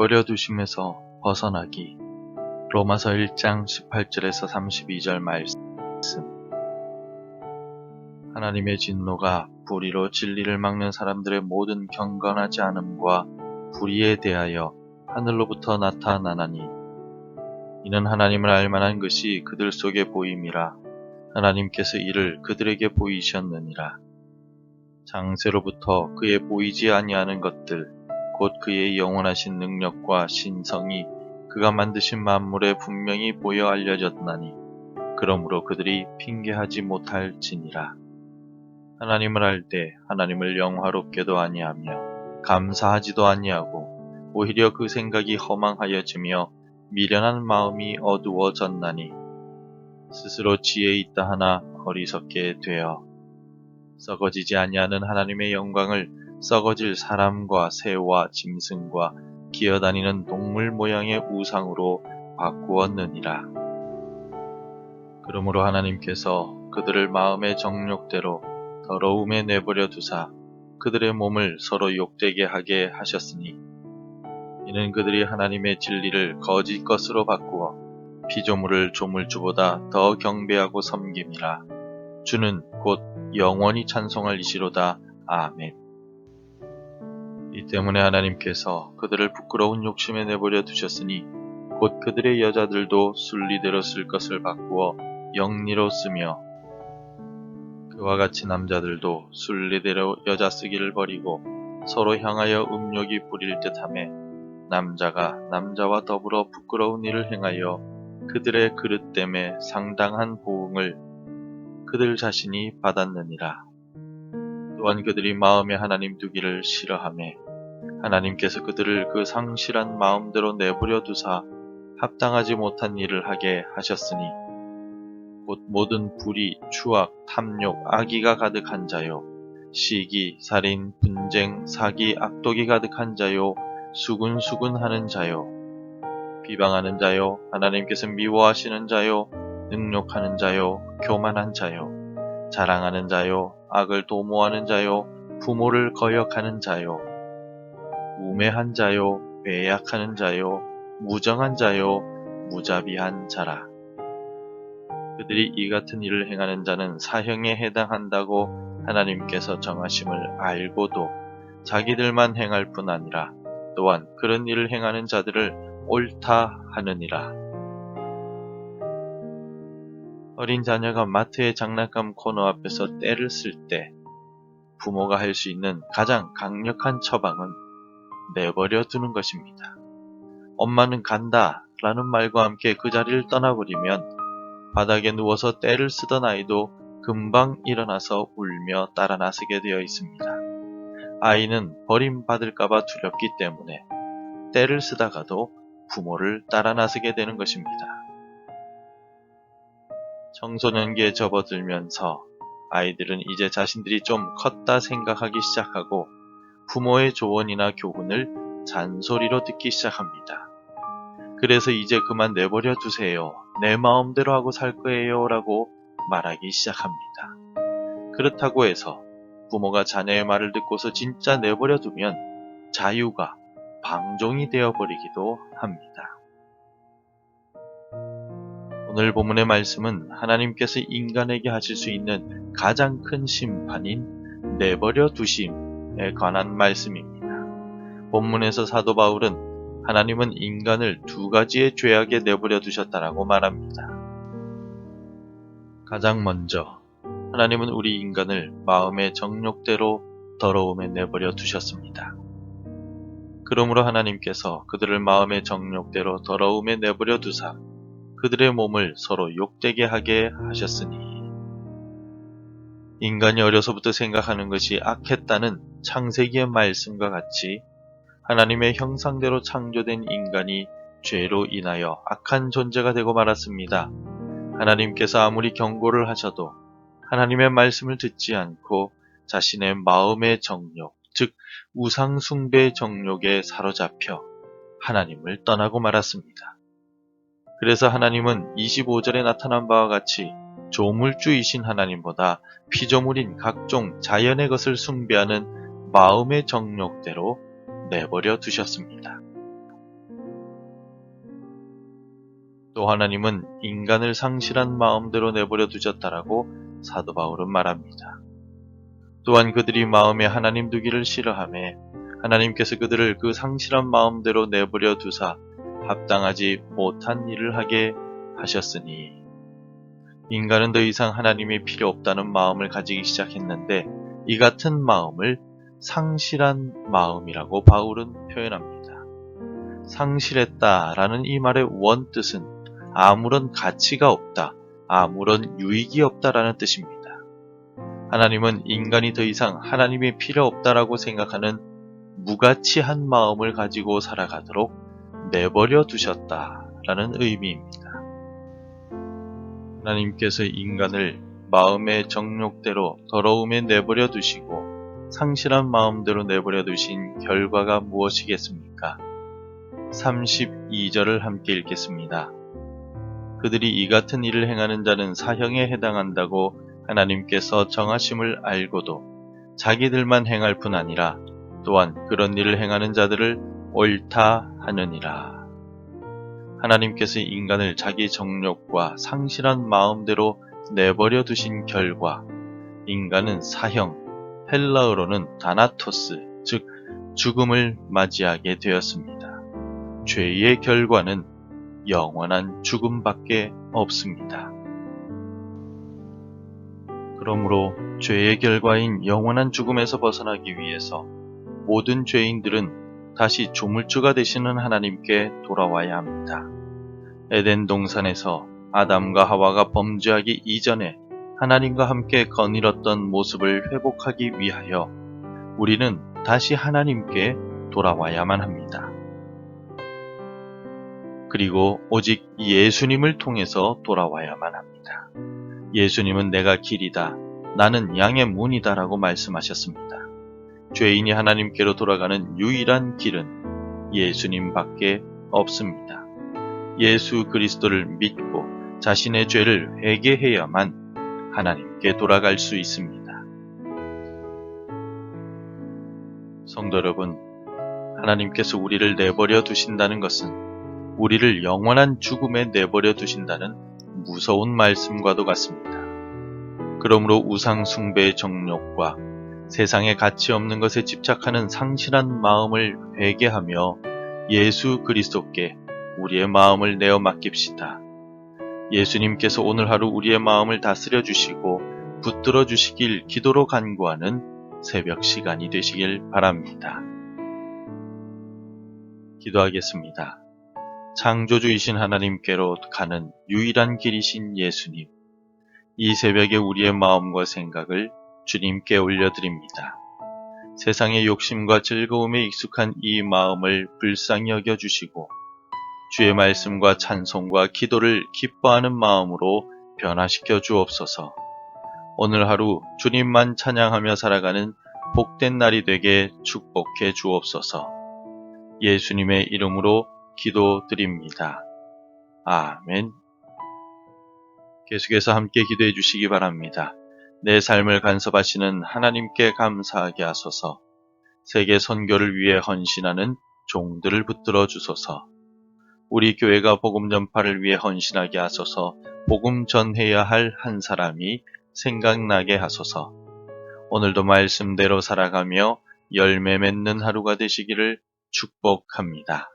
내버려 두심에서 벗어나기. 로마서 1장 18절에서 32절 말씀. 하나님의 진노가 불의로 진리를 막는 사람들의 모든 경건하지 않음과 불의에 대하여 하늘로부터 나타나나니, 이는 하나님을 알만한 것이 그들 속에 보임이라. 하나님께서 이를 그들에게 보이셨느니라. 장세로부터 그의 보이지 아니하는 것들, 곧 그의 영원하신 능력과 신성이 그가 만드신 만물에 분명히 보여 알려졌나니, 그러므로 그들이 핑계하지 못할지니라. 하나님을 알 때 하나님을 영화롭게도 아니하며 감사하지도 아니하고, 오히려 그 생각이 허망하여지며 미련한 마음이 어두워졌나니, 스스로 지혜 있다 하나 어리석게 되어 썩어지지 아니하는 하나님의 영광을 썩어질 사람과 새와 짐승과 기어다니는 동물 모양의 우상으로 바꾸었느니라. 그러므로 하나님께서 그들을 마음의 정욕대로 더러움에 내버려 두사 그들의 몸을 서로 욕되게 하게 하셨으니, 이는 그들이 하나님의 진리를 거짓 것으로 바꾸어 피조물을 조물주보다 더 경배하고 섬김이라. 주는 곧 영원히 찬송할 이시로다. 아멘. 이 때문에 하나님께서 그들을 부끄러운 욕심에 내버려 두셨으니, 곧 그들의 여자들도 순리대로 쓸 것을 바꾸어 영리로 쓰며, 그와 같이 남자들도 순리대로 여자 쓰기를 버리고 서로 향하여 음욕이 부릴 듯하며, 남자가 남자와 더불어 부끄러운 일을 행하여 그들의 그릇 때문에 상당한 보응을 그들 자신이 받았느니라. 또한 그들이 마음에 하나님 두기를 싫어하며, 하나님께서 그들을 그 상실한 마음대로 내버려 두사 합당하지 못한 일을 하게 하셨으니, 곧 모든 불의, 추악, 탐욕, 악의가 가득한 자요, 시기, 살인, 분쟁, 사기, 악독이 가득한 자요, 수군수군하는 자요, 비방하는 자요, 하나님께서 미워하시는 자요, 능욕하는 자요, 교만한 자요, 자랑하는 자요, 악을 도모하는 자요, 부모를 거역하는 자요, 우매한 자요, 배약하는 자요, 무정한 자요, 무자비한 자라. 그들이 이 같은 일을 행하는 자는 사형에 해당한다고 하나님께서 정하심을 알고도 자기들만 행할 뿐 아니라 또한 그런 일을 행하는 자들을 옳다 하느니라. 어린 자녀가 마트의 장난감 코너 앞에서 떼를 쓸 때 부모가 할 수 있는 가장 강력한 처방은 내버려 두는 것입니다. 엄마는 간다 라는 말과 함께 그 자리를 떠나버리면 바닥에 누워서 떼를 쓰던 아이도 금방 일어나서 울며 따라 나서게 되어 있습니다. 아이는 버림받을까봐 두렵기 때문에 떼를 쓰다가도 부모를 따라 나서게 되는 것입니다. 청소년기에 접어들면서 아이들은 이제 자신들이 좀 컸다 생각하기 시작하고 부모의 조언이나 교훈을 잔소리로 듣기 시작합니다. 그래서 이제 그만 내버려 두세요. 내 마음대로 하고 살 거예요 라고 말하기 시작합니다. 그렇다고 해서 부모가 자녀의 말을 듣고서 진짜 내버려 두면 자유가 방종이 되어버리기도 합니다. 오늘 본문의 말씀은 하나님께서 인간에게 하실 수 있는 가장 큰 심판인 내버려 두심에 관한 말씀입니다. 본문에서 사도 바울은 하나님은 인간을 두 가지의 죄악에 내버려 두셨다라고 말합니다. 가장 먼저 하나님은 우리 인간을 마음의 정욕대로 더러움에 내버려 두셨습니다. 그러므로 하나님께서 그들을 마음의 정욕대로 더러움에 내버려 두사 그들의 몸을 서로 욕되게 하게 하셨으니, 인간이 어려서부터 생각하는 것이 악했다는 창세기의 말씀과 같이 하나님의 형상대로 창조된 인간이 죄로 인하여 악한 존재가 되고 말았습니다. 하나님께서 아무리 경고를 하셔도 하나님의 말씀을 듣지 않고 자신의 마음의 정욕, 즉 우상 숭배의 정욕에 사로잡혀 하나님을 떠나고 말았습니다. 그래서 하나님은 25절에 나타난 바와 같이 조물주이신 하나님보다 피조물인 각종 자연의 것을 숭배하는 마음의 정욕대로 내버려 두셨습니다. 또 하나님은 인간을 상실한 마음대로 내버려 두셨다라고 사도 바울은 말합니다. 또한 그들이 마음에 하나님 두기를 싫어하며 하나님께서 그들을 그 상실한 마음대로 내버려 두사 합당하지 못한 일을 하게 하셨으니, 인간은 더 이상 하나님이 필요 없다는 마음을 가지기 시작했는데 이 같은 마음을 상실한 마음이라고 바울은 표현합니다. 상실했다라는 이 말의 원뜻은 아무런 가치가 없다, 아무런 유익이 없다라는 뜻입니다. 하나님은 인간이 더 이상 하나님이 필요 없다라고 생각하는 무가치한 마음을 가지고 살아가도록 내버려 두셨다라는 의미입니다. 하나님께서 인간을 마음의 정욕대로 더러움에 내버려 두시고 상실한 마음대로 내버려 두신 결과가 무엇이겠습니까? 32절을 함께 읽겠습니다. 그들이 이 같은 일을 행하는 자는 사형에 해당한다고 하나님께서 정하심을 알고도 자기들만 행할 뿐 아니라 또한 그런 일을 행하는 자들을 옳다 하느니라. 하나님께서 인간을 자기 정욕과 상실한 마음대로 내버려 두신 결과 인간은 사형, 헬라어로는 다나토스, 즉 죽음을 맞이하게 되었습니다. 죄의 결과는 영원한 죽음밖에 없습니다. 그러므로 죄의 결과인 영원한 죽음에서 벗어나기 위해서 모든 죄인들은 다시 조물주가 되시는 하나님께 돌아와야 합니다. 에덴 동산에서 아담과 하와가 범죄하기 이전에 하나님과 함께 거닐었던 모습을 회복하기 위하여 우리는 다시 하나님께 돌아와야만 합니다. 그리고 오직 예수님을 통해서 돌아와야만 합니다. 예수님은 내가 길이다, 나는 양의 문이다 라고 말씀하셨습니다. 죄인이 하나님께로 돌아가는 유일한 길은 예수님밖에 없습니다. 예수 그리스도를 믿고 자신의 죄를 회개해야만 하나님께 돌아갈 수 있습니다. 성도 여러분, 하나님께서 우리를 내버려 두신다는 것은 우리를 영원한 죽음에 내버려 두신다는 무서운 말씀과도 같습니다. 그러므로 우상 숭배의 정욕과 세상에 가치 없는 것에 집착하는 상실한 마음을 회개하며 예수 그리스도께 우리의 마음을 내어 맡깁시다. 예수님께서 오늘 하루 우리의 마음을 다스려 주시고 붙들어 주시길 기도로 간구하는 새벽 시간이 되시길 바랍니다. 기도하겠습니다. 창조주이신 하나님께로 가는 유일한 길이신 예수님, 이 새벽에 우리의 마음과 생각을 주님께 올려드립니다. 세상의 욕심과 즐거움에 익숙한 이 마음을 불쌍히 여겨주시고 주의 말씀과 찬송과 기도를 기뻐하는 마음으로 변화시켜 주옵소서. 오늘 하루 주님만 찬양하며 살아가는 복된 날이 되게 축복해 주옵소서. 예수님의 이름으로 기도드립니다. 아멘. 계속해서 함께 기도해 주시기 바랍니다. 내 삶을 간섭하시는 하나님께 감사하게 하소서. 세계 선교를 위해 헌신하는 종들을 붙들어 주소서. 우리 교회가 복음 전파를 위해 헌신하게 하소서. 복음 전해야 할 한 사람이 생각나게 하소서. 오늘도 말씀대로 살아가며 열매 맺는 하루가 되시기를 축복합니다.